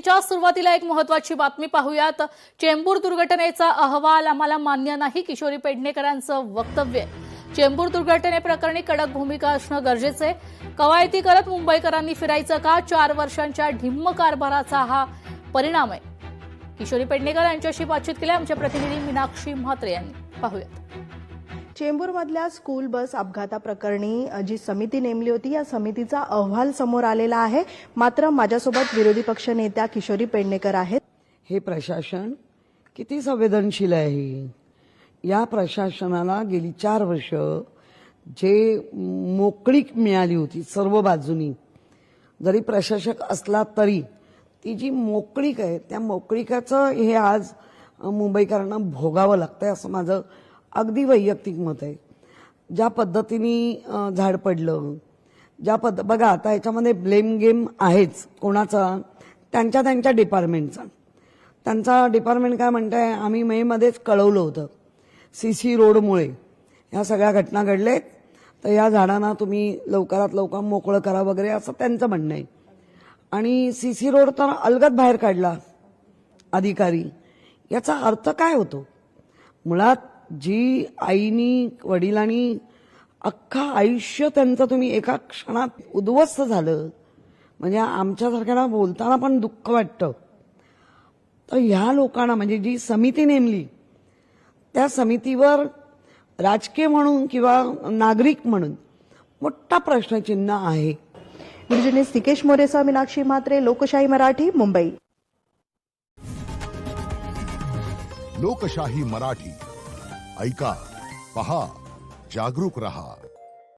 च्या सुरुवातीला एक महत्त्वाची बातमी पाहूयात। चेंबूर दुर्घटनेचा अहवाल आम्हाला मान्य नाही, किशोरी पेडणेकरांचं वक्तव्य। चेंबूर दुर्घटनेप्रकरणी कडक भूमिका असणं गरजेचं आहे। कवायती करत मुंबईकरांनी फिरायचं का? 4 वर्षांच्या ढिम्म कारभाराचा हा परिणाम आहे। किशोरी पेडणेकर यांच्याशी बातचीत केली आमच्या प्रतिनिधी मीनाक्षी म्हात्रे यांनी। पाहूयात। चेंबूरमधल्या स्कूल बस अपघाताप्रकरणी जी समिती नेमली होती या समितीचा अहवाल समोर आलेला आहे। मात्र माझ्यासोबत विरोधी पक्ष नेत्या किशोरी पेडणेकर आहेत। हे प्रशासन किती संवेदनशील आहे। या प्रशासनाला गेली 4 वर्ष जे मोकळीक मिळाली होती सर्व बाजूनी, जरी प्रशासक असला तरी ती जी मोकळीक आहे त्या मोकळीकाचं हे आज मुंबईकरांना भोगावं लागतंय असं माझं अगदी वैयक्तिक मत आहे। ज्या पद्धतीने झाड पडलं, बघा आता याच्यामध्ये ब्लेम गेम आहेच कोणाचा, त्यांच्या डिपार्टमेंटचा। त्यांचा डिपार्टमेंट काय म्हणताय, आम्ही मे मध्येच कळवलं होतं सीसी रोडमुळे ह्या सगळ्या घटना घडलेत, तर या झाडांना तुम्ही लवकरात लवकर मोकळं करा वगैरे असं त्यांचं म्हणणं आहे। आणि सीसी रोड तर अलगद बाहेर काढला अधिकारी। याचा अर्थ काय होतो? मुळात जी आईनी वडिलांनी अख्खा आयुष्य त्यांचं तुम्ही एका क्षणात उद्ध्वस्त झालं, म्हणजे आमच्यासारख्याला बोलताना पण दुःख वाटतं। तर ह्या लोकांना म्हणजे जी समिती नेमली त्या समितीवर राजकीय म्हणून किंवा नागरिक म्हणून मोठा प्रश्नचिन्ह आहे। व्हिडिओ सिकेश मोरेसह मीनाक्षी म्हात्रे, लोकशाही मराठी, मुंबई। लोकशाही मराठी ऐका, पहा, जागरूक रहा।